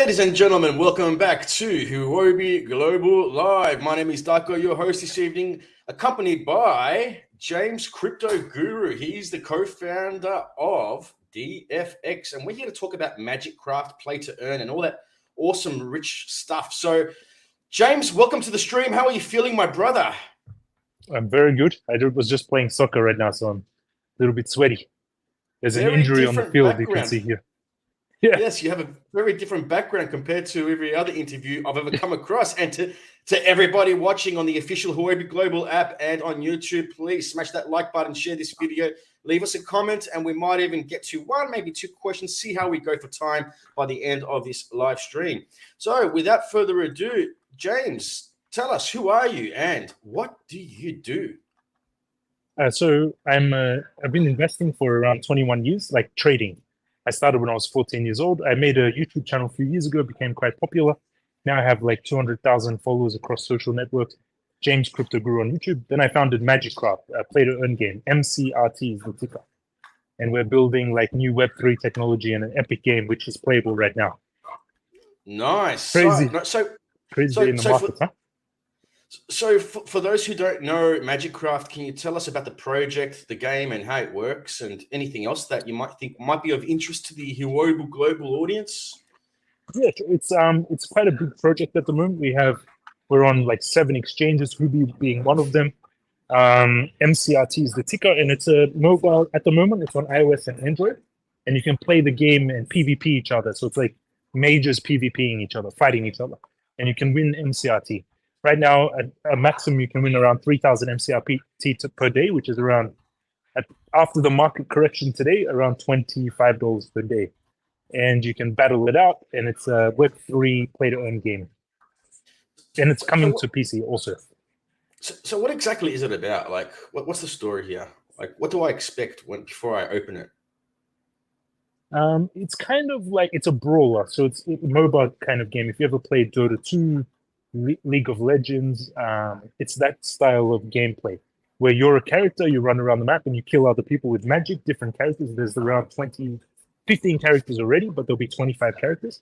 Ladies and gentlemen, welcome back to Huobi Global Live. My name is Darko, your host this evening, accompanied by James Crypto Guru. He's the co-founder of DFX, and we're here to talk about MagicCraft, play to earn, and all that awesome, rich stuff. So, James, welcome to the stream. How are you feeling, my brother? I'm very good. I was just playing soccer right now, so I'm a little bit sweaty. There's an injury on the field, you can see here. Yeah. Yes, you have a very different background compared to every other interview I've ever come across. And to everybody watching on the official Huobi Global app and on YouTube, please smash that like button, share this video, leave us a comment, and we might even get to one, maybe two questions, see how we go for time by the end of this live stream. So without further ado, James, tell us, who are you and what do you do? So I've been investing for around 21 years, like trading. I started when I was 14 years old. I made a YouTube channel a few years ago, became quite popular. Now I have like 200,000 followers across social networks. James Crypto Guru on YouTube. Then I founded MagicCraft, a play-to-earn game. MCRT is the ticker. And we're building like new Web3 technology and an epic game, which is playable right now. Nice. Crazy. Crazy in the market, huh? So for those who don't know MagicCraft, can you tell us about the project, the game, and how it works, and anything else that you might think might be of interest to the Huobi Global audience? Yeah, it's quite a big project at the moment. We're on like 7 exchanges, Huobi being one of them. MCRT is the ticker, and it's a mobile at the moment. It's on iOS and Android, and you can play the game and PvP each other. So it's like majors PvPing each other, fighting each other, and you can win MCRT. Right now, at a maximum, you can win around 3,000 MCRT per day, which is around, after the market correction today, around $25 per day. And you can battle it out, and it's a Web3 play-to-earn game. And it's coming to PC also. So what exactly is it about? Like, what's the story here? Like, what do I expect before I open it? It's kind of like, it's a brawler. So it's a mobile kind of game. If you ever played Dota 2, League of Legends, it's that style of gameplay where you're a character, you run around the map and you kill other people with magic, different characters. There's around 15 characters already, but there'll be 25 characters.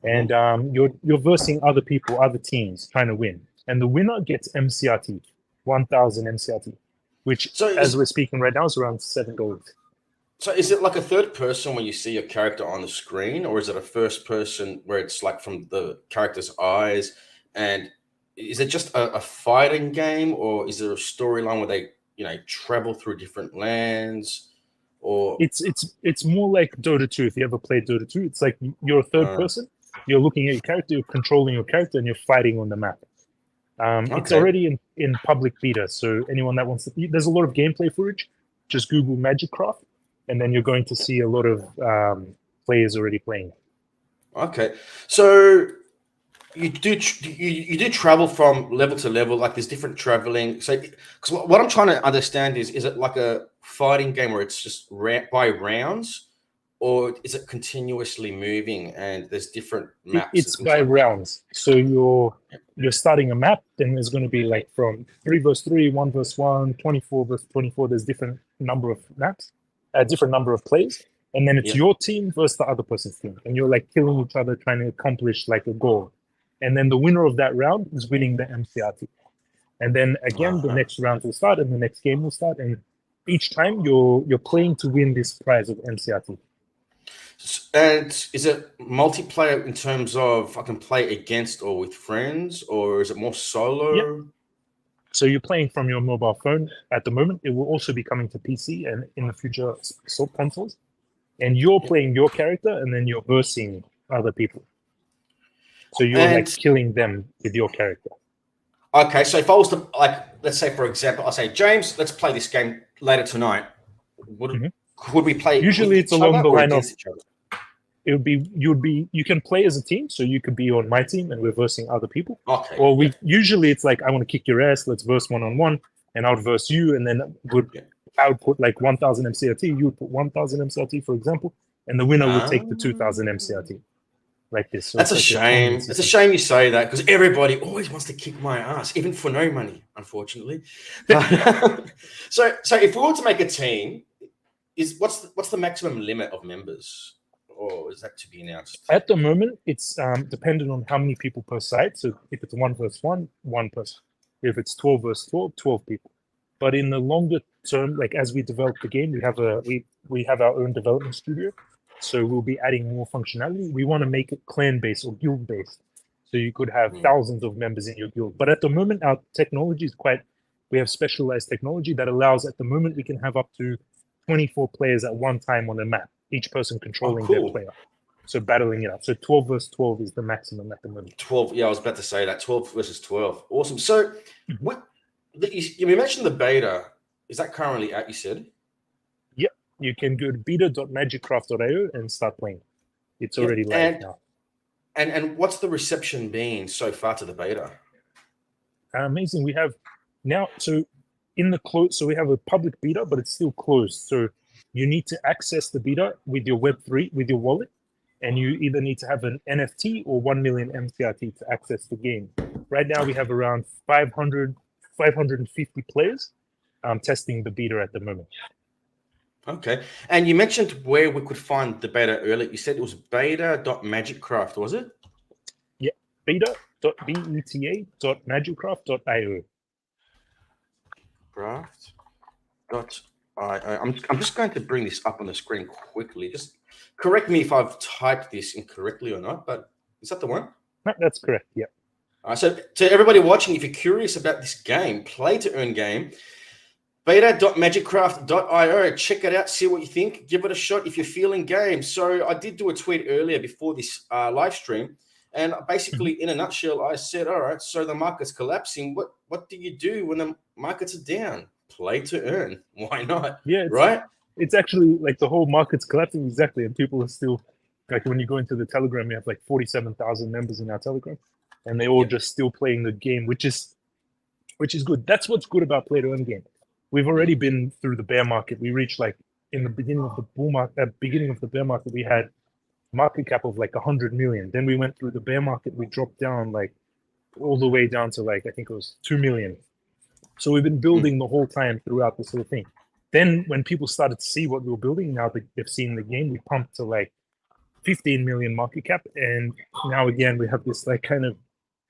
And you're versing other people, other teams trying to win. And the winner gets MCRT, 1,000 MCRT, which as we're speaking right now is around $7. So is it like a third person when you see your character on the screen, or is it a first person where it's like from the character's eyes? And is it just a fighting game, or is there a storyline where they, travel through different lands? Or it's more like Dota 2. If you ever played Dota 2, it's like you're a third person. You're looking at your character, you're controlling your character, and you're fighting on the map. It's already in public beta, so anyone that wants to, there's a lot of gameplay footage. Just Google MagicCraft, and then you're going to see a lot of players already playing. Okay, so. You do travel from level to level, like there's different traveling. So, because what I'm trying to understand is it like a fighting game where it's just by rounds, or is it continuously moving and there's different maps? It's by rounds. So you're starting a map, then there's going to be like from 3 versus 3, 1 versus 1, 24 versus 24. There's different number of maps, different number of plays, and then it's your team versus the other person's team, and you're like killing each other, trying to accomplish like a goal. And then the winner of that round is winning the MCRT. And then again, the next round will start and the next game will start. And each time you're playing to win this prize of MCRT. And is it multiplayer in terms of I can play against or with friends, or is it more solo? Yep. So you're playing from your mobile phone at the moment. It will also be coming to PC and in the future consoles. And you're playing your character and then you're versing other people. So you're like killing them with your character. Okay, so if I was to, like, let's say, for example, I say, James, let's play this game later tonight. Could we play? Usually it's along the line of, you can play as a team. So you could be on my team and we're versing other people. Okay. Or usually it's like, I want to kick your ass. Let's verse one-on-one and I'll verse you. And then I would put like 1,000 MCRT. You would put 1,000 MCRT, for example. And the winner would take the 2,000 MCRT. Like this. So that's a shame. It's a shame you say that because everybody always wants to kick my ass, even for no money, unfortunately. So if we want to make a team, what's the maximum limit of members or is that to be announced? At the moment, it's dependent on how many people per site. So if it's 1 versus 1, 1 person. If it's 12 versus 12, 12 people. But in the longer term, like as we develop the game, we have our own development studio. So we'll be adding more functionality. We want to make it clan-based or guild-based. So you could have thousands of members in your guild. But at the moment, our technology is we have specialized technology that allows, at the moment, we can have up to 24 players at one time on a map, each person controlling their player. So battling it out. So 12 versus 12 is the maximum at the moment. 12, yeah, I was about to say that, 12 versus 12. Awesome. So you mentioned the beta. Is that currently out, you said? Yep. You can go to beta.magicraft.io and start playing. It's already live now. And what's the reception been so far to the beta? Amazing. We have now, so in the close, so we have a public beta, but it's still closed. So you need to access the beta with your Web3, with your wallet, and you either need to have an NFT or 1 million MCRT to access the game. Right now, we have around 550 players testing the beta at the moment. Okay. And you mentioned where we could find the beta earlier. You said it was beta.magiccraft, was it? Yeah, beta.magiccraft.io. I'm just going to bring this up on the screen quickly. Just correct me if I've typed this incorrectly or not, but is that the one? No, that's correct, yeah. All right, so to everybody watching, if you're curious about this game, play to earn game, beta.magiccraft.io, check it out, see what you think, give it a shot if you're feeling game. So I did do a tweet earlier before this live stream, and basically in a nutshell, I said, all right, so the market's collapsing. What do you do when the markets are down? Play to earn. Why not? Yeah, right? It's actually like the whole market's collapsing, exactly, and people are still, like when you go into the Telegram, we have like 47,000 members in our Telegram, and they're all just still playing the game, which is good. That's what's good about play to earn game. We've already been through the bear market. We reached like in the beginning of the bull market, beginning of the bear market, we had market cap of like 100 million. Then we went through the bear market. We dropped down like all the way down to like, I think it was 2 million. So we've been building the whole time throughout this whole thing. Then when people started to see what we were building, now that they've seen the game, we pumped to like 15 million market cap. And now again, we have this like kind of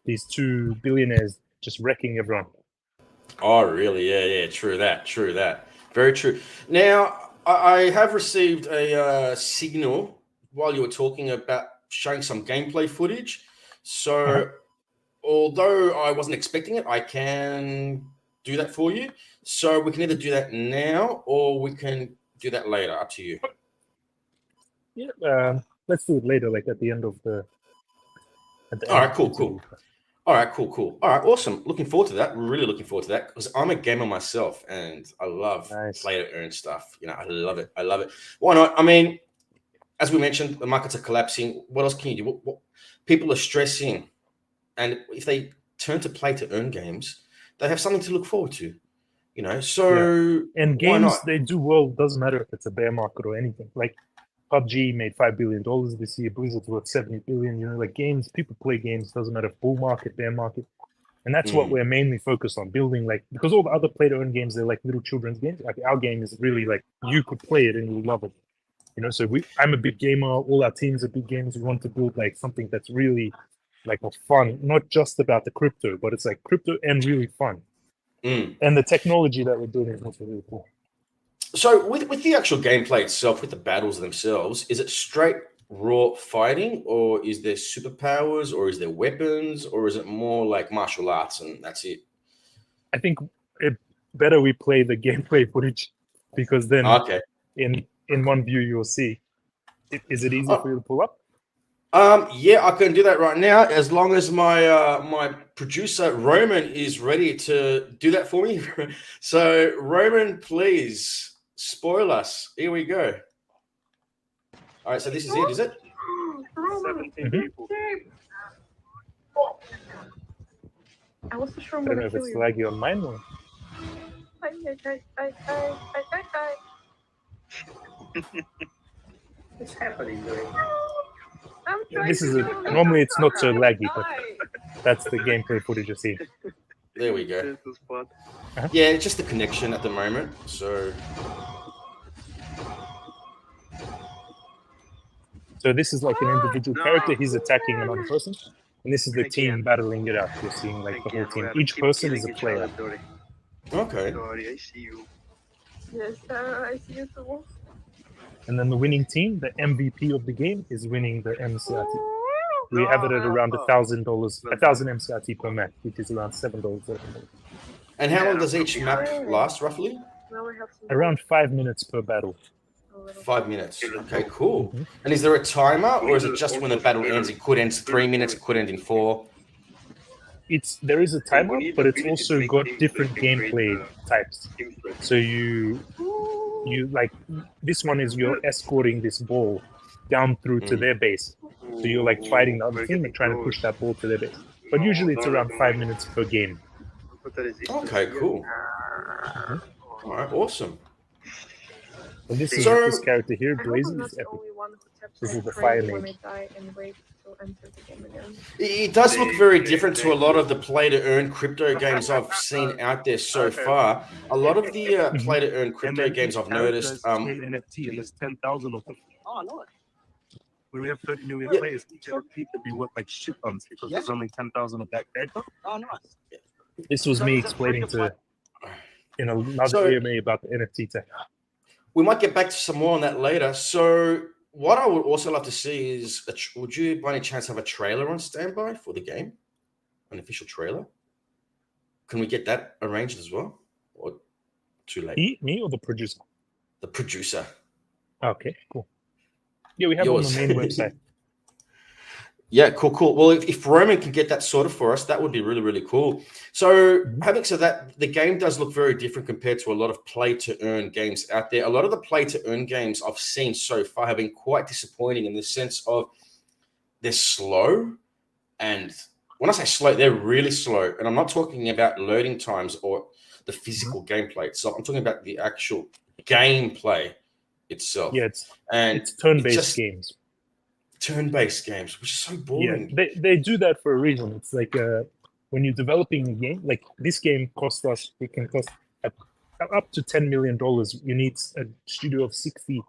these 2 billionaires just wrecking everyone. Oh, really? Yeah. True that. Very true. Now, I have received a signal while you were talking about showing some gameplay footage. So although I wasn't expecting it, I can do that for you. So we can either do that now or we can do that later. Up to you. Yeah, let's do it later, like at the end of the... All right, cool. All right, cool. All right, awesome. Looking forward to that. Really looking forward to that because I'm a gamer myself and I love play to earn stuff. You know, I love it. Why not? I mean, as we mentioned, the markets are collapsing. What else can you do? What people are stressing, and if they turn to play to earn games, they have something to look forward to. You know, so and games they do well. Doesn't matter if it's a bear market or anything. Like PUBG made $5 billion this year. Blizzard's worth 70 billion. You know, like games, people play games. Doesn't matter if bull market, bear market, and that's what we're mainly focused on building. Like because all the other play to earn games, they're like little children's games. Like our game is really like you could play it and you love it. You know, so I'm a big gamer. All our teams are big gamers. We want to build like something that's really like a fun, not just about the crypto, but it's like crypto and really fun. And the technology that we're doing is also really cool. So with the actual gameplay itself, with the battles themselves, is it straight raw fighting, or is there superpowers, or is there weapons, or is it more like martial arts and that's it? I think it better we play the gameplay footage because then in one view you'll see. Is it easy for you to pull up? Yeah, I can do that right now as long as my my producer Roman is ready to do that for me. So Roman, please spoil us. Here we go. All right, so this is it, is it? 17 people. I don't know if it's laggy on mine or... What's happening there? This is normally it's not so laggy, but that's the gameplay footage you see. There we go. Yeah, it's just the connection at the moment. So So this is like an individual character. He's attacking another person. And this is the team battling it out. You're seeing like the whole team. Each person is a player. Okay. Yes, I see you too. And then the winning team, the MVP of the game, is winning the MCRT. We have it at around $1,000, 1,000 MCRT per match, which is around $7. And how long does each map last, roughly? Now we have some Around 5 minutes per battle. 5 minutes. Okay, cool. And is there a timer, or is it just when the battle ends? It could end 3 minutes, it could end in 4. There is a timer, but it's also got different gameplay types. So you like, this one is you're escorting this ball down through to their base. So you're like fighting the other team and trying to push that ball to their base. But usually it's around 5 minutes per game. Okay, cool. All right, awesome. And this is So- this character here, I hope I'm Blazing, not is the epic. only one who taps This on is the trade fire when mage. I die and wait to enter the game again. It does look very different to a lot of the play-to-earn crypto games I've seen out there so far. A lot of the play-to-earn crypto games I've noticed. NFT and there's 10,000 of them. Oh, no. When we have 30 million Yeah. players, each NFT could be worth like shit tons because there's only 10,000 of that character. Oh, no. This was me explaining to in another So- AMA about the NFT tech. We might get back to some more on that later. So, what I would also love to see is, would you by any chance have a trailer on standby for the game? An official trailer? Can we get that arranged as well? Or too late? Me or the producer? The producer. Okay, cool. Yeah, we have it on Yours. the main website. Yeah, cool. Well, if Roman can get that sorted for us, that would be really, really cool. So, having said that, the game does look very different compared to a lot of play-to-earn games out there. A lot of the play-to-earn games I've seen so far have been quite disappointing in the sense of they're slow. And when I say slow, they're really slow. And I'm not talking about loading times or the physical gameplay itself. I'm talking about the actual gameplay itself. Yeah, and it's turn-based just- games. turn-based games, which is so boring. Yeah, they do that for a reason. It's like when you're developing a game, like this game cost us, it can cost up to $10 million. You need a studio of 60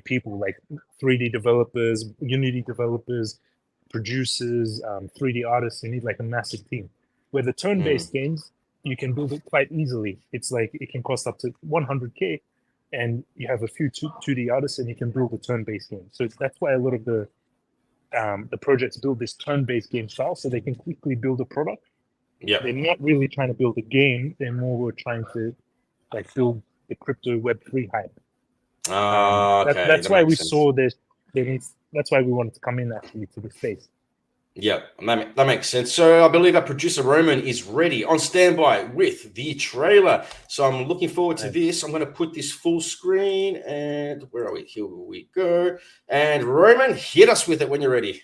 people, like 3D developers, Unity developers, producers, 3D artists. You need like a massive team. Where the turn-based games, you can build it quite easily. It's like it can cost up to 100K, and you have a few 2D artists, and you can build a turn-based game. So that's why a lot of the projects build this turn-based game style, so they can quickly build a product. Yeah. They're not really trying to build a game; they're more trying to like build the crypto Web3 hype. Okay. That's that why makes we sense. saw this. That's why we wanted to come in actually to the space. Yeah, that makes sense. So I believe our producer Roman is ready on standby with the trailer. So I'm looking forward to this. I'm going to put this full screen, and where are we? Here we go. And Roman, hit us with it when you're ready.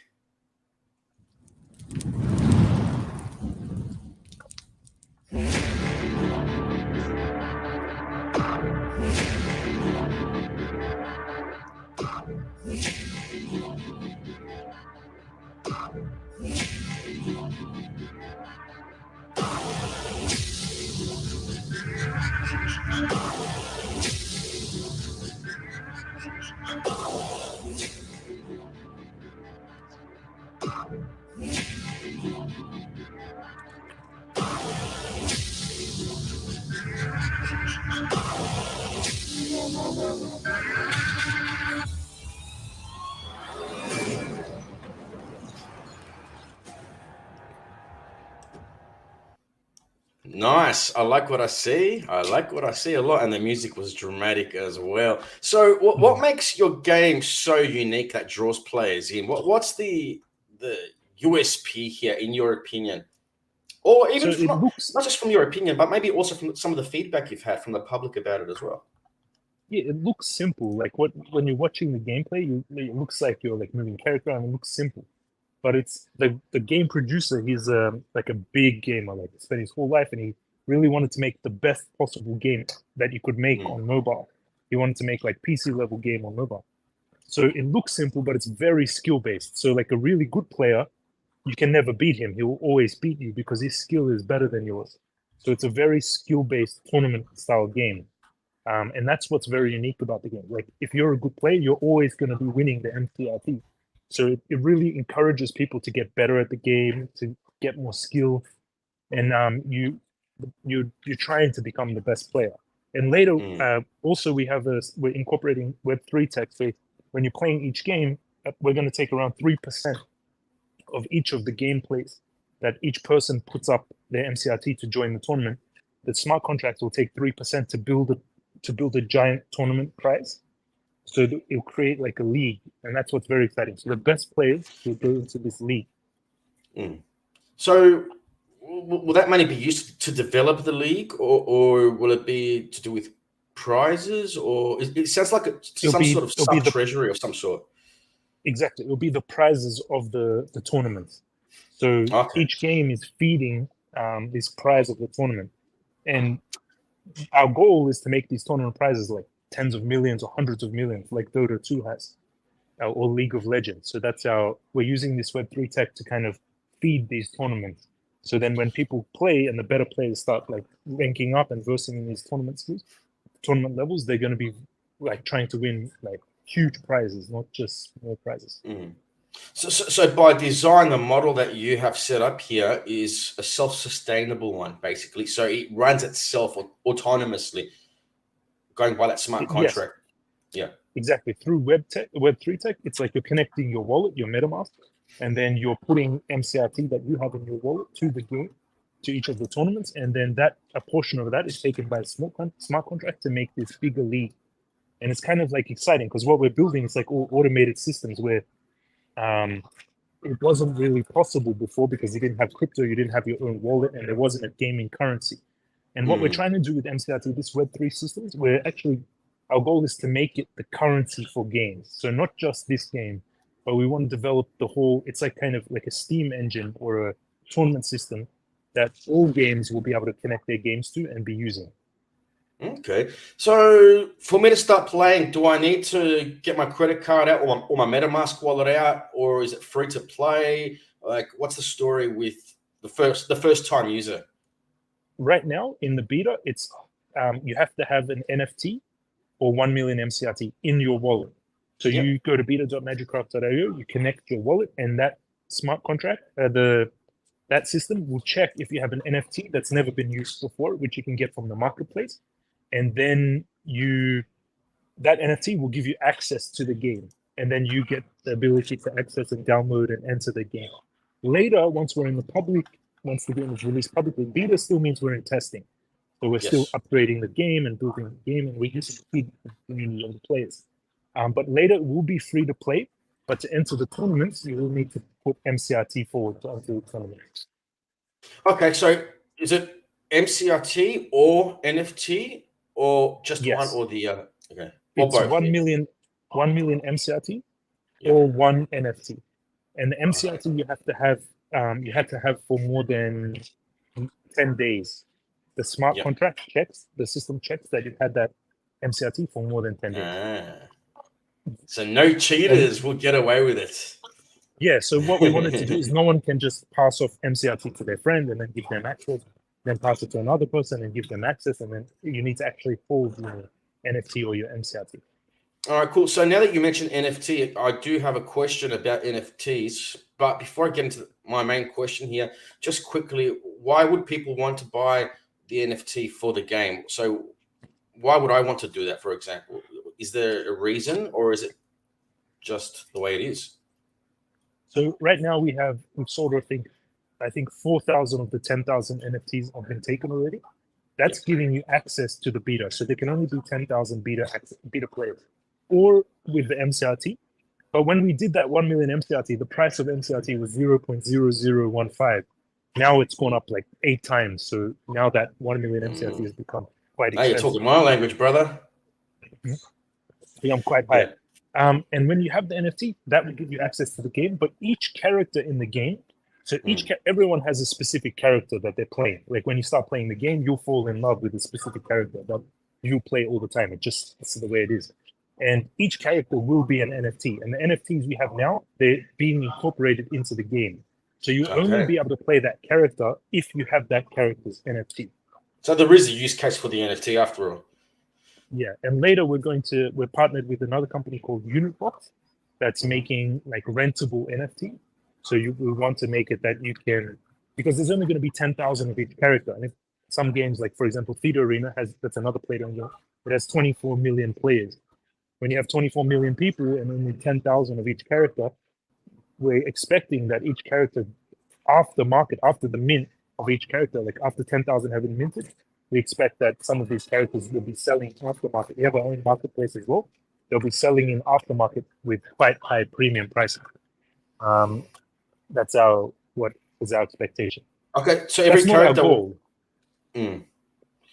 Nice. I like what I see. I like what I see a lot. And the music was dramatic as well. So what makes your game so unique that draws players in? What's the USP here, in your opinion? Or even So it not looks just from your opinion, but maybe also from some of the feedback you've had from the public about it as well. Yeah, it looks simple. Like when you're watching the gameplay, it looks like you're like moving character, and it looks simple. But it's the game producer. He's like a big gamer. Like he spent his whole life, and he really wanted to make the best possible game that you could make on mobile. He wanted to make like PC level game on mobile. So it looks simple, but it's very skill based. So like a really good player, you can never beat him. He will always beat you because his skill is better than yours. So it's a very skill based tournament style game. And that's what's very unique about the game. Like, if you're a good player, you're always going to be winning the MCRT. So it really encourages people to get better at the game, to get more skill, and you're trying to become the best player. And later, also we're incorporating Web3 tech. So when you're playing each game, we're going to take around 3% of each of the gameplays that each person puts up their MCRT to join the tournament. The smart contracts will take 3% to build a giant tournament prize. So it'll create like a league, and that's what's very exciting. So the best players will go into this league. So will that money be used to develop the league, or will it be to do with prizes? Or it sounds like some sort of sub-treasury of some sort. Exactly. It'll be the prizes of the tournament. So each game is feeding this prize of the tournament. And our goal is to make these tournament prizes like tens of millions or hundreds of millions, like Dota 2 has, or League of Legends. So we're using this Web3 tech to kind of feed these tournaments. So then when people play and the better players start like ranking up and versing in these tournament levels, they're going to be like trying to win like huge prizes, not just small prizes. So by design, the model that you have set up here is a self-sustainable one, basically. So it runs itself autonomously, going by that smart contract. Yes. Yeah, exactly. Through Web3 tech, it's like you're connecting your wallet, your MetaMask, and then you're putting MCRT that you have in your wallet to the game, to each of the tournaments, and then a portion of that is taken by a smart contract to make this bigger league. And it's kind of like exciting because what we're building is like all automated systems where it wasn't really possible before because you didn't have crypto, you didn't have your own wallet, and there wasn't a gaming currency. And what we're trying to do with MCRT, this Web3 systems, our goal is to make it the currency for games. So not just this game, but we want to develop the whole, it's like kind of like a Steam engine or a tournament system that all games will be able to connect their games to and be using. Okay. So for me to start playing, do I need to get my credit card out or my MetaMask wallet out, or is it free to play? Like, what's the story with the first time user? Right now in the beta, it's you have to have an NFT or 1 million MCRT in your wallet. So you go to beta.magicraft.io, you connect your wallet, and that smart contract, that system will check if you have an NFT that's never been used before, which you can get from the marketplace. And then that NFT will give you access to the game. And then you get the ability to access and download and enter the game. Later, once the game is released publicly, beta still means we're in testing. So we're still upgrading the game and building the game, and we're using the community of the players. But later, it will be free to play. But to enter the tournaments, you will need to put MCRT forward to enter the tournament. Okay, so is it MCRT or NFT or just one or the other? Okay, or it's both. 1 million MCRT or one NFT. And the MCRT you have to have for more than 10 days. The smart contract checks, the system checks that you've had that MCRT for more than 10 days. So no cheaters will get away with it. Yeah, so what we wanted to do is no one can just pass off MCRT to their friend and then give them access, then pass it to another person and give them access, and then you need to actually hold your NFT or your MCRT. All right, cool. So now that you mentioned NFT, I do have a question about NFTs. But before I get into my main question here, just quickly, why would people want to buy the NFT for the game? So why would I want to do that, for example? Is there a reason, or is it just the way it is? So right now we've sold, I think 4,000 of the 10,000 NFTs have been taken already. That's giving you access to the beta. So there can only be 10,000 beta players, or with the MCRT. But when we did that 1 million MCRT, the price of MCRT was 0.0015. Now it's gone up like 8 times. So now that 1 million MCRT has become quite expensive. Now you're talking my language, brother. I'm quite high. And when you have the NFT, that will give you access to the game. But each character in the game, so everyone has a specific character that they're playing. Like when you start playing the game, you'll fall in love with a specific character that you play all the time. It's the way it is. And each character will be an NFT. And the NFTs we have now, they're being incorporated into the game. So you only be able to play that character if you have that character's NFT. So there is a use case for the NFT after all. Yeah, and later we're partnered with another company called Unitbox that's making like rentable NFT. So we want to make it that you can, because there's only going to be 10,000 of each character. And if some games, like for example, Theater Arena that's another player game, it has 24 million players. When you have 24 million people and only 10,000 of each character, we're expecting that each character after the mint of each character, like after 10,000 have been minted, we expect that some of these characters will be selling aftermarket. We have our own marketplace as well. They'll be selling in aftermarket with quite high premium pricing. That's what is our expectation. Okay, so every That's not our character goal.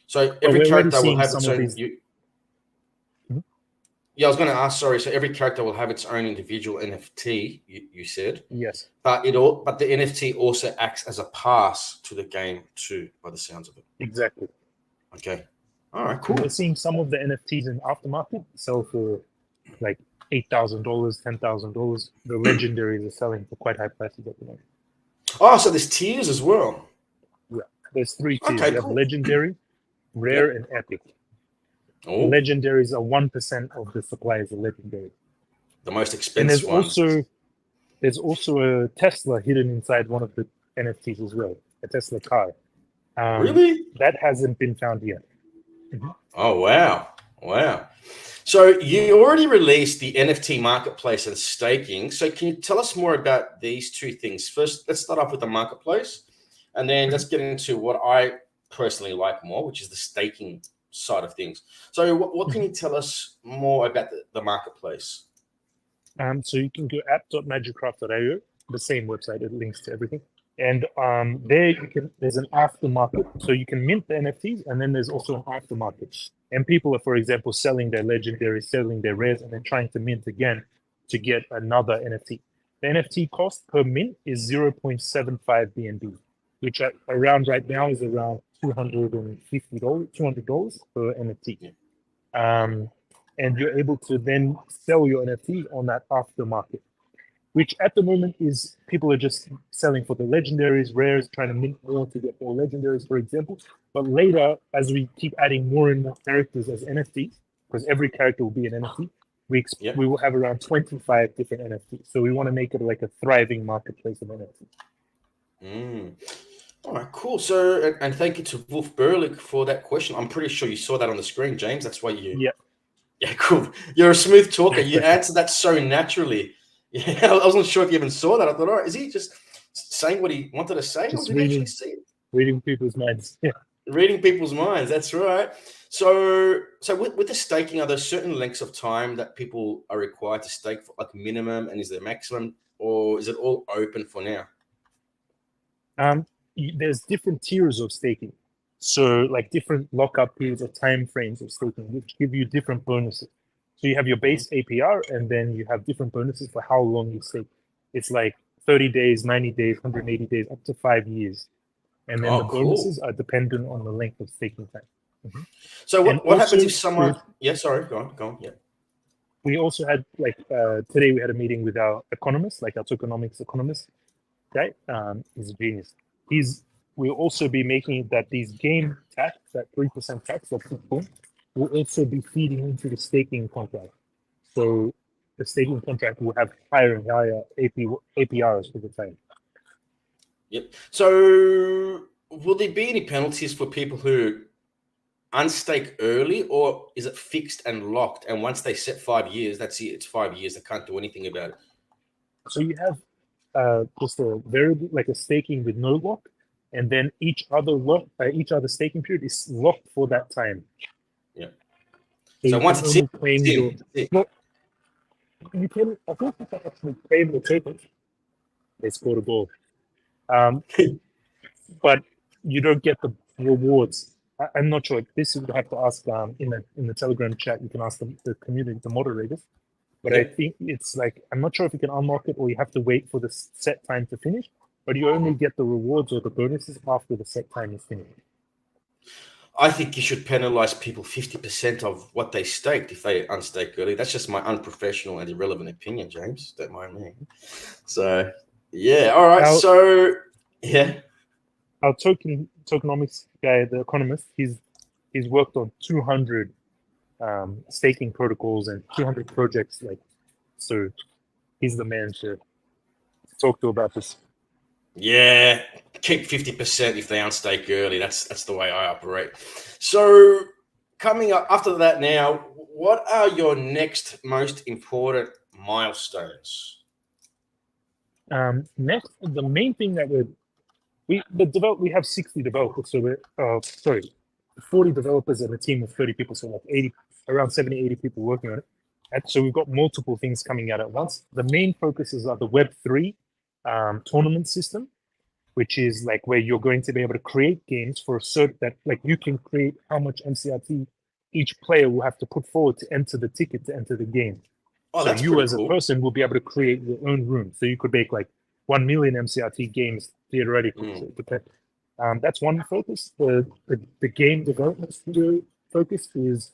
So every we're already character will seeing have some its of own. these- Yeah, I was going to ask. Sorry. So every character will have its own individual NFT. You said, Yes, but the NFT also acts as a pass to the game too, by the sounds of it. exactly. Okay. All right. And Cool. we're seeing some of the NFTs in aftermarket sell for like $8,000, $10,000. The legendaries are selling for quite high prices at the moment. Oh, so there's tiers as well. Yeah, there's 3 tiers. Okay, You have cool. Legendary, Rare, and Epic. Oh, Legendaries are 1% of the supply is a legendary. the most And expensive ones. there's also a Tesla hidden inside one of the NFTs as well, a Tesla car. Really? That hasn't been found yet. Oh, wow. Wow. So you already released the NFT marketplace and staking. So can you tell us more about these two things? First, let's start off with the marketplace, and then let's get into what I personally like more, which is the staking side of things. So what can you tell us more about the marketplace? So you can go app.magicraft.io, the same website, it links to everything. And there there's an aftermarket. So you can mint the NFTs, and then there's also an aftermarket. And people are, for example, selling their legendaries, selling their rares, and then trying to mint again to get another NFT. The NFT cost per mint is 0.75 BNB, which around right now is around $250, $200 per NFT. And you're able to then sell your NFT on that aftermarket, which at the moment is people are just selling for the legendaries, rares, trying to mint more to get more legendaries, for example. But later, as we keep adding more and more characters as NFTs, because every character will be an NFT, we will have around 25 different NFTs. So we want to make it like a thriving marketplace of NFTs. All right, cool. So, and thank you to Wolf Berlick for that question. I'm pretty sure you saw that on the screen, James. That's why you. Yeah, cool. You're a smooth talker. You answered that so naturally. Yeah, I wasn't sure if you even saw that. I thought, all right, is he just saying what he wanted to say? Just or did he actually see it? Reading people's minds. Yeah. Reading people's minds. That's right. So with the staking, are there certain lengths of time that people are required to stake for, like minimum, and is there maximum, or is it all open for now? There's different tiers of staking. So like different lockup periods or time frames of staking, which give you different bonuses. So you have your base APR, and then you have different bonuses for how long you stake. It's like 30 days, 90 days, 180 days, up to 5 years. And then the bonuses are dependent on the length of staking time. So what happens if someone... Yeah, sorry, go on. Yeah. We also had, like, today we had a meeting with our economist, like our tokenomics economist guy. He's a genius. We'll also be making that these game tax, that 3% tax that people will also be feeding into the staking contract. So the staking contract will have higher and higher APRs for the time. Yep. So will there be any penalties for people who unstake early, or is it fixed and locked? And once they set 5 years, that's it. It's 5 years. They can't do anything about it. So you have just a variable, like a staking with no lock, and then each other staking period is locked for that time. Yeah. So once it's you can, I think you can actually claim the token. It's called a goal. But you don't get the rewards. I'm not sure. This you would have to ask in the Telegram chat. You can ask the community, the moderators. But I think it's like, I'm not sure if you can unlock it or you have to wait for the set time to finish. But you only get the rewards or the bonuses after the set time is finished. I think you should penalize people 50% of what they staked if they unstake early. That's just my unprofessional and irrelevant opinion, James. Don't mind me. So, yeah. All right. Yeah. Our tokenomics guy, the economist, he's worked on 200 staking protocols and 200 projects. Like, so he's the man to talk to about this. Yeah, keep 50% if they unstake early. That's the way I operate. So coming up after that now, what are your next most important milestones? Next, the main thing that we have 60 developers, so we're 40 developers and a team of 30 people, so like around 70, 80 people working on it. And so we've got multiple things coming out at once. The main focuses are the Web3 tournament system, which is like where you're going to be able to create games for a cert that like you can create how much MCRT each player will have to put forward to enter the ticket to enter the game. Oh, so that's you pretty as cool. a person will be able to create your own room. So you could make like 1 million MCRT games theoretically. So that's one focus. The game development studio focus is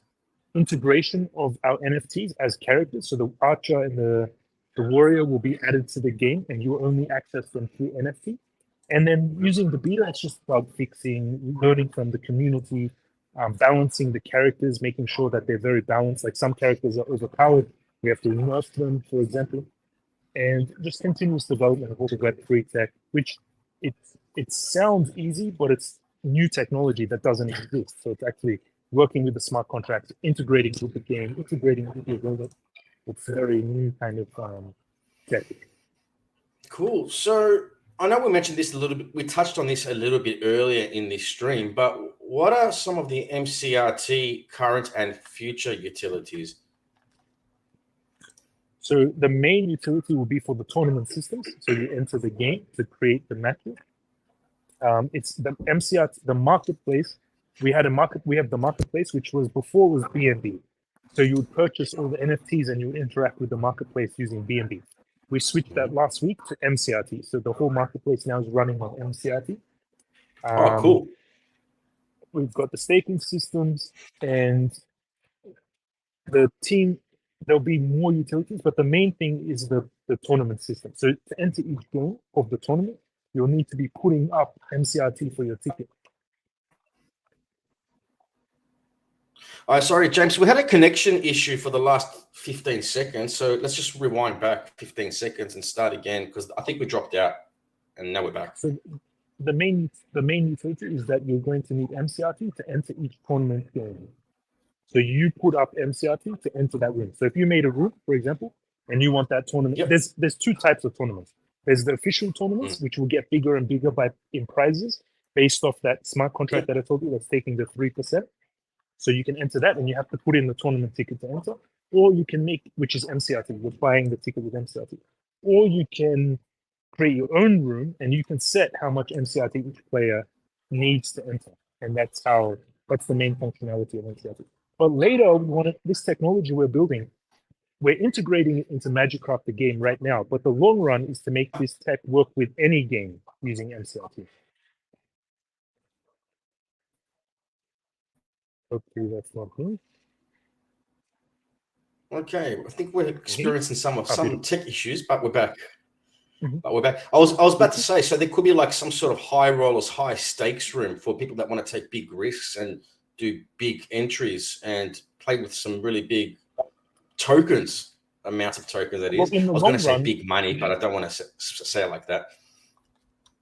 integration of our NFTs as characters. So the archer and the warrior will be added to the game, and you only access them through NFT. And then using the beta, it's just about fixing, learning from the community, balancing the characters, making sure that they're very balanced. Like some characters are overpowered, we have to nerf them, for example. And just continuous development of all the Web3 tech, which it sounds easy, but it's new technology that doesn't exist. So it's actually working with the smart contracts, integrating with the game, integrating with the robot. It's very new kind of tech. Cool. So I know we mentioned this a little bit. We touched on this a little bit earlier in this stream, but what are some of the MCRT current and future utilities? So the main utility will be for the tournament systems. So you enter the game to create the matches. It's the MCRT, the marketplace. We have the marketplace, which was before was BNB. So you would purchase all the NFTs and you would interact with the marketplace using BNB. We switched that last week to MCRT. So the whole marketplace now is running on MCRT. Oh, cool. We've got the staking systems and the team. There'll be more utilities, but the main thing is the tournament system. So to enter each game of the tournament, you'll need to be putting up MCRT for your ticket. Sorry, James, we had a connection issue for the last 15 seconds. So let's just rewind back 15 seconds and start again, because I think we dropped out and now we're back. So the main utility is that you're going to need MCRT to enter each tournament game. So you put up MCRT to enter that room. So if you made a room, for example, and you want that tournament, there's two types of tournaments. There's the official tournaments, which will get bigger and bigger in prizes based off that smart contract that I told you that's taking the 3%. So you can enter that and you have to put in the tournament ticket to enter. Or you can make, which is MCRT, you're buying the ticket with MCRT. Or you can create your own room and you can set how much MCRT each player needs to enter. And that's the main functionality of MCRT. But later, this technology we're building, we're integrating it into MagicCraft, the game right now. But the long run is to make this tech work with any game using MCRT. Hopefully that's not me. Okay, I think we're experiencing some tech issues, but we're back. But we're back. I was about to say, so there could be like some sort of high rollers, high stakes room for people that want to take big risks and do big entries and play with some really big tokens, amount of tokens that is. I was going to say big money, but I don't want to say it like that.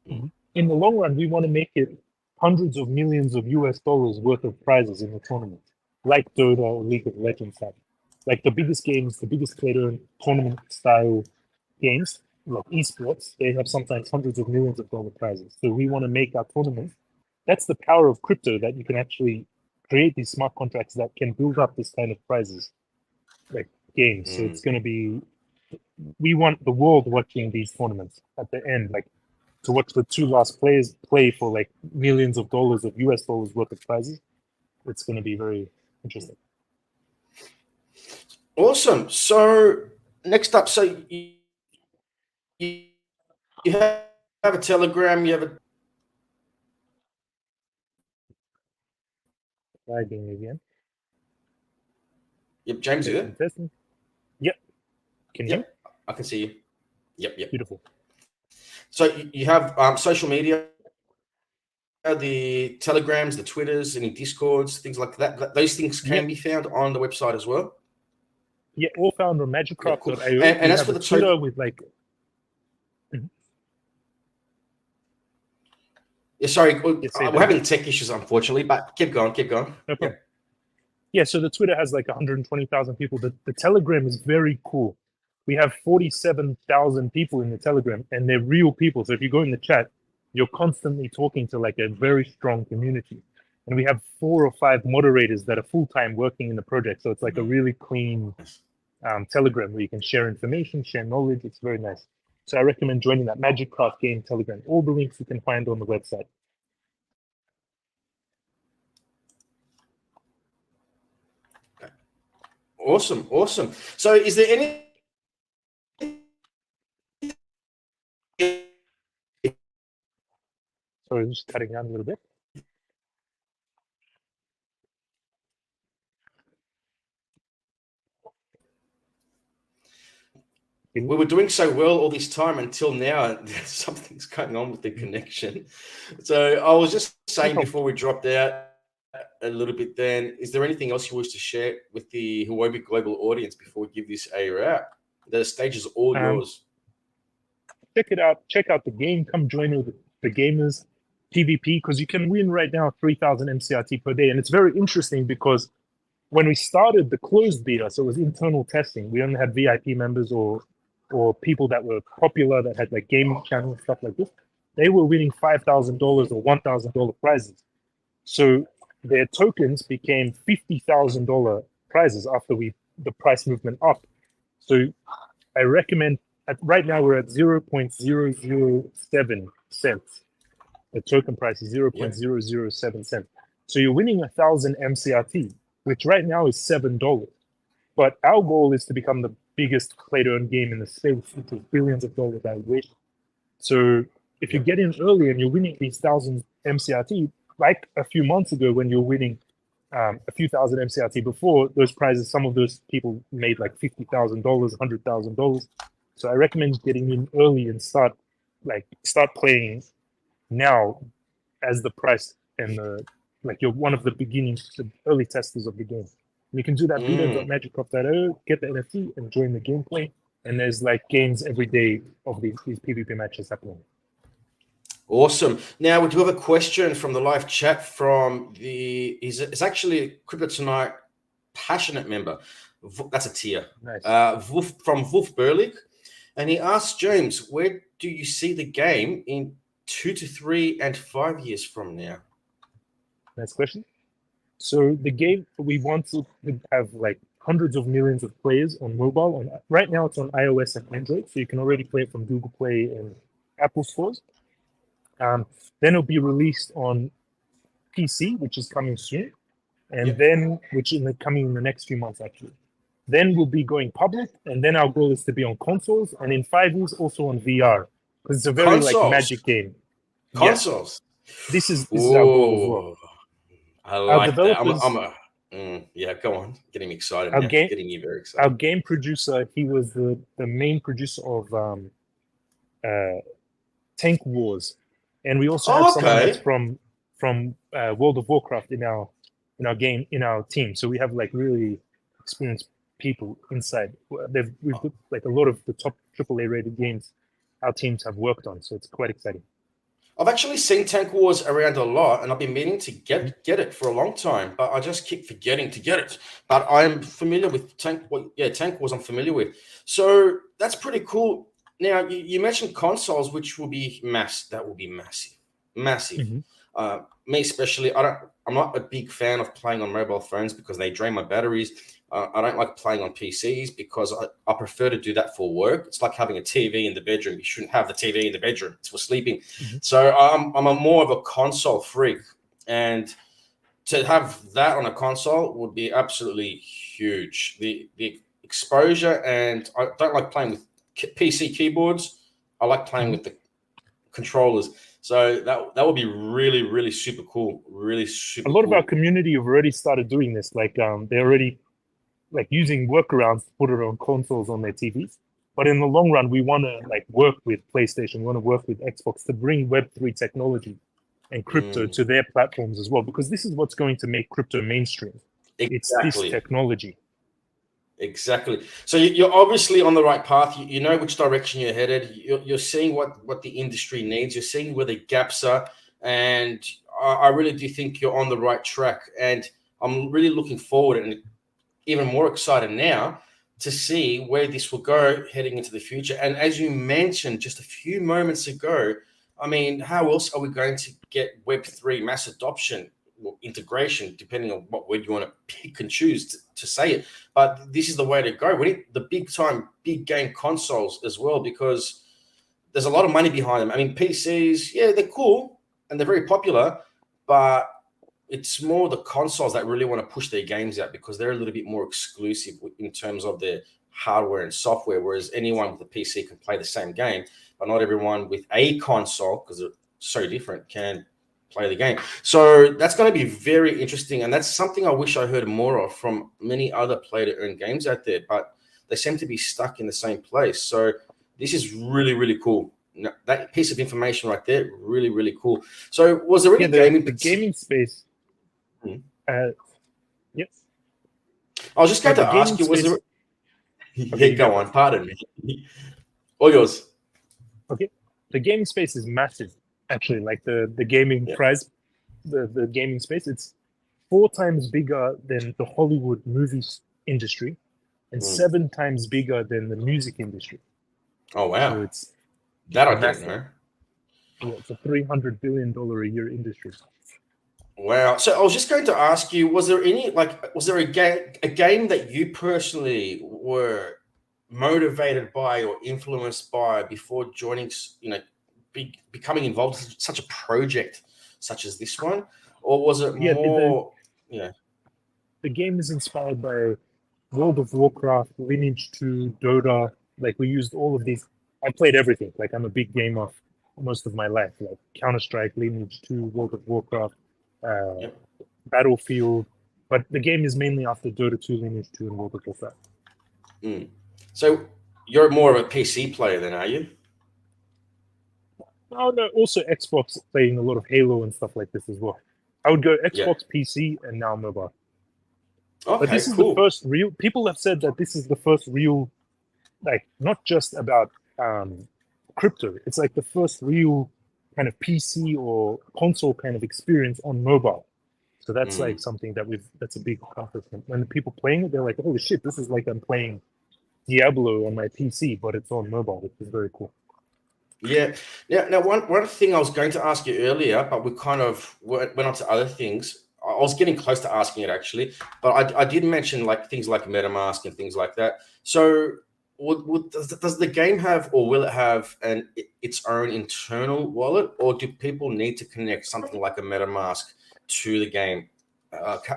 In the long run, we want to make it hundreds of millions of US dollars worth of prizes in the tournament, like Dota or League of Legends have. Like the biggest games, the biggest player tournament style games, like esports, they have sometimes hundreds of millions of dollar prizes. So we want to make our tournament. That's the power of crypto, that you can actually create these smart contracts that can build up this kind of prizes, like games. So it's going to be, we want the world watching these tournaments at the end, like to watch the two last players play for like millions of dollars of US dollars worth of prizes. It's going to be very interesting. Awesome. So next up, so you have a Telegram, you have a Lagging again. Yep, James, you there? Testing. Yep. Can you? I can see you. Yep. Beautiful. So you have social media the Telegrams, the Twitters, any Discords, things like that. Those things can be found on the website as well. Yeah, all found on MagicCraft.io. And as for the Twitter token, with like. Yeah, sorry, say we're having tech issues, unfortunately, but keep going. No problem. Yeah, so the Twitter has like 120,000 people. The Telegram is very cool. We have 47,000 people in the Telegram, and they're real people. So if you go in the chat, you're constantly talking to like a very strong community. And we have 4 or 5 moderators that are full-time working in the project. So it's like a really clean Telegram where you can share information, share knowledge. It's very nice. So I recommend joining that MagicCraft game Telegram. All the links you can find on the website. Awesome. So is there any Sorry, I'm just cutting down a little bit. we were doing so well all this time until now something's going on with the connection. So I was just saying before we dropped out a little bit then, is there anything else you wish to share with the Huobi Global audience before we give this a wrap? The stage is all yours. Check it out. Check out the game. Come join with the gamers. PvP, because you can win right now 3,000 MCRT per day. And it's very interesting because when we started the closed beta, so it was internal testing, we only had VIP members or people that were popular that had like gaming channels, stuff like this. They were winning $5,000 or $1,000 prizes. So their tokens became $50,000 prizes after the price movement up. So I recommend, right now we're at 0.007 cents. The token price is 0.007 cents. So you're winning 1,000 MCRT, which right now is $7. But our goal is to become the biggest play-to-earn game in the space, which is billions of dollars, I wish. So if you get in early and you're winning these 1,000 MCRT, like a few months ago when you're winning a few thousand MCRT before, those prizes, some of those people made like $50,000, $100,000. So I recommend getting in early and start playing now as the price and you're one of the beginnings, the early testers of the game. You can do that video.magiccraft.io, get the NFT and join the gameplay. And there's like games every day of these PvP matches happening. Awesome. Now we do have a question from the live chat from it's actually a Crypto Tonight passionate member. That's a tier. Nice. From Wolf Burlick. And he asks, James, where do you see the game in 2 to 3 and 5 years from now? Nice question. So the game, we want to have like hundreds of millions of players on mobile. Right now it's on iOS and Android, so you can already play it from Google Play and Apple stores. Then it'll be released on PC, which is coming soon, and then coming in the next few months actually. Then we'll be going public, and then our goal is to be on consoles, and in 5 years also on VR, because it's a very like Magic game. Consoles. Yes. This is our goal as well. I like that. Yeah, go on. Getting me excited now. Getting me very excited. Our game producer, he was the main producer of Tank Wars, and we also have someone that's from World of Warcraft in our team. So we have like really experienced people inside. We've got like a lot of the top AAA rated games our teams have worked on, so it's quite exciting. I've actually seen Tank Wars around a lot, and I've been meaning to get it for a long time, but I just keep forgetting to get it. But I'm familiar with Tank Wars. I'm familiar with, so that's pretty cool. Now you mentioned consoles, which will be massive. That will be massive. Mm-hmm. Me especially, I'm not a big fan of playing on mobile phones because they drain my batteries. I don't like playing on PCs because I prefer to do that for work. It's like having a TV in the bedroom. You shouldn't have the TV in the bedroom. It's for sleeping. Mm-hmm. So I'm a more of a console freak. And to have that on a console would be absolutely huge. The exposure, and I don't like playing with PC keyboards. I like playing with the controllers. So that would be really, really super cool. Really super cool. A lot of our community have already started doing this. Like they're already like using workarounds to put it on consoles on their TVs. But in the long run, we want to like work with PlayStation, we want to work with Xbox to bring Web3 technology and crypto to their platforms as well, because this is what's going to make crypto mainstream. It's this technology. Exactly. So you're obviously on the right path. You know which direction you're headed. You're seeing what the industry needs. You're seeing where the gaps are. And I really do think you're on the right track. And I'm really looking forward and even more excited now to see where this will go heading into the future. And as you mentioned just a few moments ago, I mean, how else are we going to get Web3 mass adoption or integration, depending on what word you want to pick and choose to say it? But this is the way to go. We need the big game consoles as well, because there's a lot of money behind them. I mean, PCs, yeah, they're cool and they're very popular, but it's more the consoles that really want to push their games out because they're a little bit more exclusive in terms of their hardware and software, whereas anyone with a PC can play the same game, but not everyone with a console, because they're so different, can play the game. So that's going to be very interesting, and that's something I wish I heard more of from many other play-to-earn games out there, but they seem to be stuck in the same place. So this is really, really cool. That piece of information right there, really, really cool. So was there any the gaming space? Yes. I was just going to ask you, was there... Okay, go on. Pardon me. All yours. Okay. The gaming space is massive, actually. Like the gaming prize, the gaming space, it's 4 times bigger than the Hollywood movies industry and 7 times bigger than the music industry. Oh, wow. So it's that I didn't know. Yeah, it's a $300 billion a year industry. Wow. So I was just going to ask you, was there a game that you personally were motivated by or influenced by before joining, becoming involved in such a project such as this one? Or was it more, The game is inspired by World of Warcraft, Lineage 2, Dota. Like, we used all of these. I played everything. Like, I'm a big gamer most of my life. Like Counter-Strike, Lineage 2, World of Warcraft, Battlefield, but the game is mainly after Dota 2, Lineage 2, and World of Warcraft. So you're more of a PC player then, are you? Oh no, also Xbox, playing a lot of Halo and stuff like this as well. I would go Xbox, PC, and now mobile. Okay, but this is the first real. People have said that this is the first real, like, not just about crypto. It's like the first real kind of PC or console kind of experience on mobile. So that's like something that's a big accomplishment. When the people playing it, they're like, "Holy shit, this is like I'm playing Diablo on my PC, but it's on mobile," which is very cool. Yeah. Now, one thing I was going to ask you earlier, but we kind of went on to other things. I was getting close to asking it actually, but I did mention like things like MetaMask and things like that. So does the game have, or will it have its own internal wallet, or do people need to connect something like a MetaMask to the game?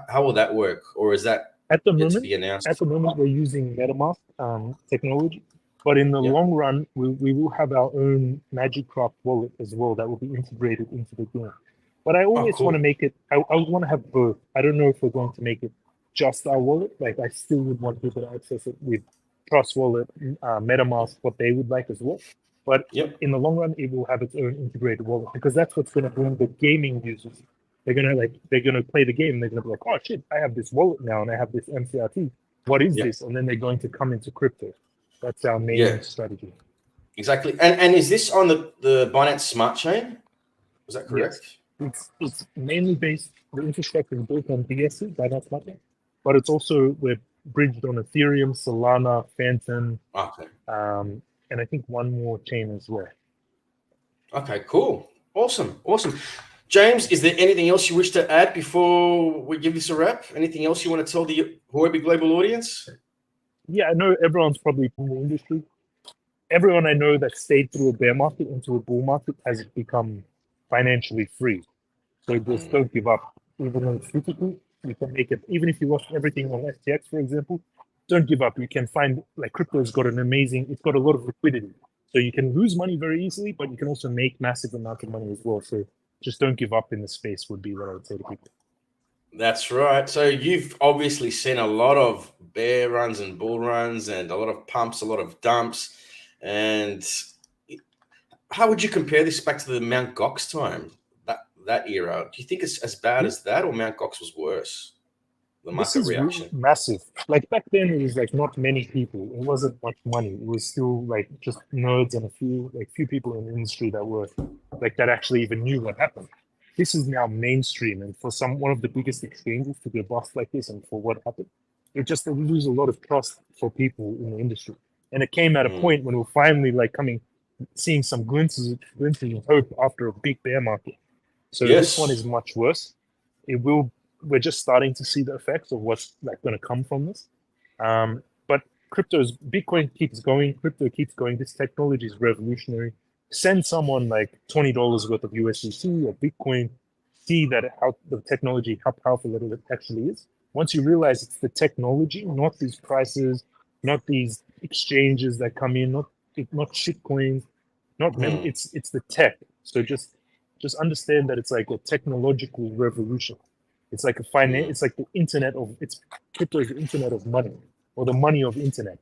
How will that work, or is that to be announced? At the moment, we're using MetaMask technology, but in the long run, we will have our own MagicCraft wallet as well that will be integrated into the game. But I always want to make it. I want to have both. I don't know if we're going to make it just our wallet. Like, I still would want people to access it with Trust Wallet, MetaMask, what they would like as well. But in the long run, it will have its own integrated wallet, because that's what's going to bring the gaming users. They're gonna play the game. And they're gonna be like, "Oh shit, I have this wallet now, and I have this MCRT. What is this?" And then they're going to come into crypto. That's our main strategy. Exactly. And is this on the Binance Smart Chain? Is that correct? Yes. It's mainly based. The infrastructure is built on BSC, Binance Smart Chain, but it's also we're bridged on Ethereum, Solana, Phantom, and I think one more chain as well. Okay, cool, awesome. James, is there anything else you wish to add before we give this a wrap? Anything else you want to tell the Huobi Global audience? Yeah, I know everyone's probably from the industry. Everyone I know that stayed through a bear market into a bull market has become financially free. So just don't give up. Even though it's difficult, you can make it. Even if you lost everything on FTX, for example, don't give up. You can find, like, crypto's got it's got a lot of liquidity. So you can lose money very easily, but you can also make massive amounts of money as well. So just don't give up in the space would be what I would say to people. That's right. So you've obviously seen a lot of bear runs and bull runs and a lot of pumps, a lot of dumps. And how would you compare this back to the Mt. Gox time? that era. Do you think it's as bad as that, or Mt. Gox was worse? The This market is reaction. massive. Like back then, it was like not many people. It wasn't much money. It was still like just nerds and a few people in the industry that were like that actually even knew what happened. This is now mainstream, and for one of the biggest exchanges to be a bust like this, and for what happened, it just lose a lot of trust for people in the industry. And it came at a point when we're finally like seeing some glimpses of hope after a big bear market. So this one is much worse. We're just starting to see the effects of what's like going to come from this. But Bitcoin keeps going, crypto keeps going. This technology is revolutionary. Send someone like $20 worth of USDC or Bitcoin, see that how the technology, how powerful it actually is. Once you realize it's the technology, not these prices, not these exchanges that come in, not shit coins, it's the tech. So just understand that it's like a technological revolution. It's like it's like the internet of crypto is the internet of money, or the money of internet.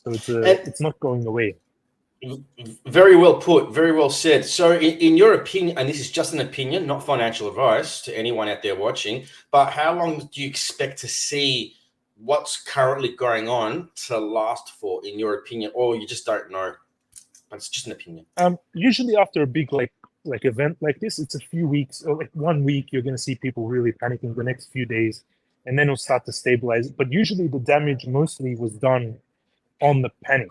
So it's not going away. Very well put, very well said. So in your opinion, and this is just an opinion, not financial advice to anyone out there watching, but how long do you expect to see what's currently going on to last for, in your opinion, or you just don't know? But it's just an opinion. Usually after a big like event like this, it's a few weeks, or like 1 week, you're going to see people really panicking. The next few days, and then it'll start to stabilize. But usually the damage mostly was done on the panic.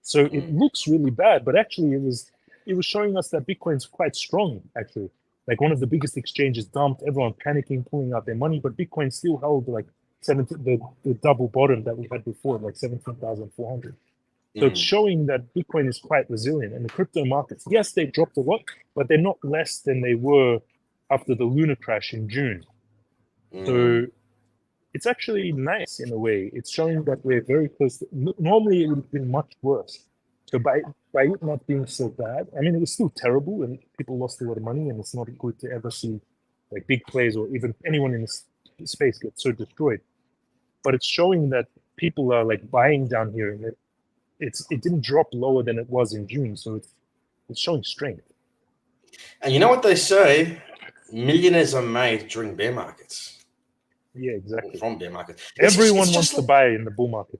So it looks really bad, but actually it was showing us that Bitcoin's quite strong, actually. Like one of the biggest exchanges dumped, everyone panicking, pulling out their money, but Bitcoin still held like the double bottom that we had before, like 17,400. So it's showing that Bitcoin is quite resilient. And the crypto markets, yes, they dropped a lot, but they're not less than they were after the lunar crash in June. So it's actually nice in a way. It's showing that we're very close to, normally it would have been much worse. So by it not being so bad, I mean, it was still terrible and people lost a lot of money, and it's not good to ever see like big players or even anyone in this space get so destroyed. But it's showing that people are like buying down here, and it didn't drop lower than it was in June. So it's showing strength. And you know what they say, millionaires are made during bear markets. Yeah, exactly. From bear market. Everyone wants to buy in the bull market.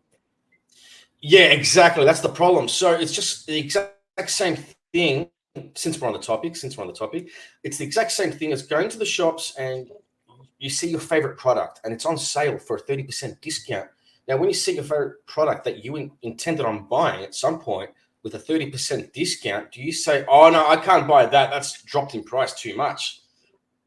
Yeah, exactly. That's the problem. So it's just the exact same thing. Since we're on the topic, it's the exact same thing as going to the shops and you see your favorite product and it's on sale for a 30% discount. Now, when you see your favorite product that you intended on buying at some point with a 30% discount, do you say, "Oh no, I can't buy that. That's dropped in price too much,"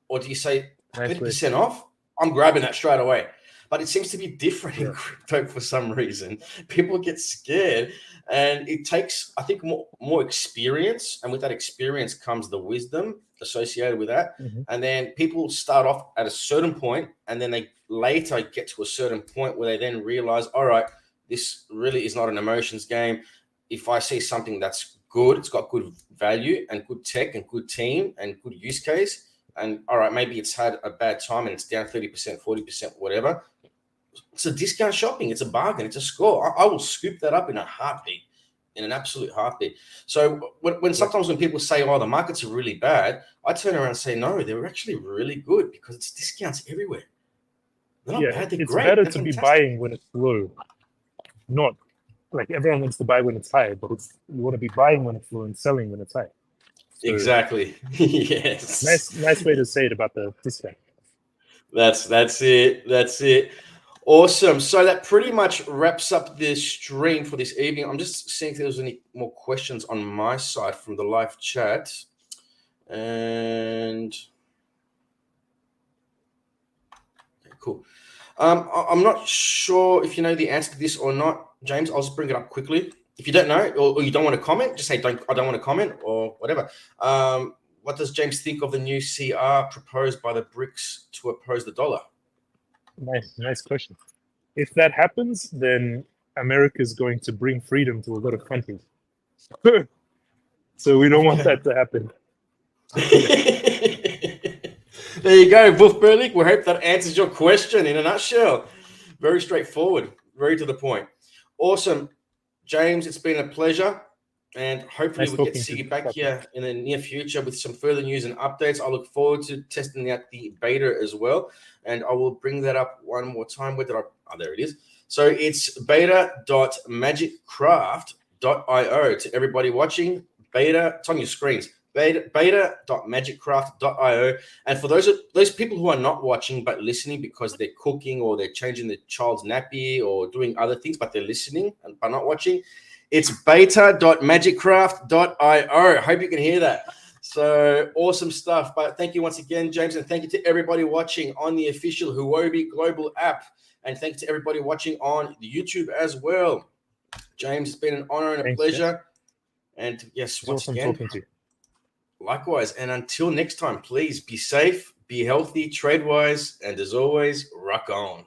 or do you say 30% off? I'm grabbing that straight away. But it seems to be different in crypto for some reason. People get scared, and it takes, I think, more experience. And with that experience comes the wisdom associated with that. And then people start off at a certain point, and then they later get to a certain point where they then realize, all right, this really is not an emotions game. If I see something that's good, it's got good value and good tech and good team and good use case, and all right, maybe it's had a bad time and it's down 30%, 40%, whatever. It's a discount shopping. It's a bargain. It's a score. I will scoop that up in a heartbeat, in an absolute heartbeat. So sometimes when people say, "Oh, the markets are really bad," I turn around and say, "No, they're actually really good because it's discounts everywhere. They're not bad. They're it's great. better they're to fantastic. be buying when it's low, not like everyone wants to buy when it's high, but you want to be buying when it's low and selling when it's high." So exactly. Yes. Nice way to say it about the discount. That's it. Awesome. So that pretty much wraps up this stream for this evening. I'm just seeing if there's any more questions on my side from the live chat. And okay, cool. I'm not sure if you know the answer to this or not, James. I'll just bring it up quickly. If you don't know or you don't want to comment, just say I don't want to comment or whatever. What does James think of the new CR proposed by the BRICS to oppose the dollar? Nice question. If that happens, then America is going to bring freedom to a lot of countries. So we don't want that to happen. There you go, Wolf Berlich. We hope that answers your question in a nutshell. Very straightforward, very to the point. Awesome. James, it's been a pleasure. And hopefully Nice we'll get to talking see to you you. back Bye. here in the near future with some further news and updates. I look forward to testing out the beta as well. And I will bring that up one more time. Where did I? Oh, there it is. So it's beta.magiccraft.io. To everybody watching, beta, it's on your screens. Beta.magiccraft.io. And for those people who are not watching but listening because they're cooking or they're changing their child's nappy or doing other things, but they're listening and but not watching, it's beta.magiccraft.io. Hope you can hear that. So awesome stuff. But thank you once again, James, and thank you to everybody watching on the official Huobi Global app. And thanks to everybody watching on the YouTube as well. James, it's been an honor and a Thanks, pleasure. And yes, It's once awesome again, talking to you. likewise. And until next time, please be safe, be healthy, trade wise, and as always, rock on.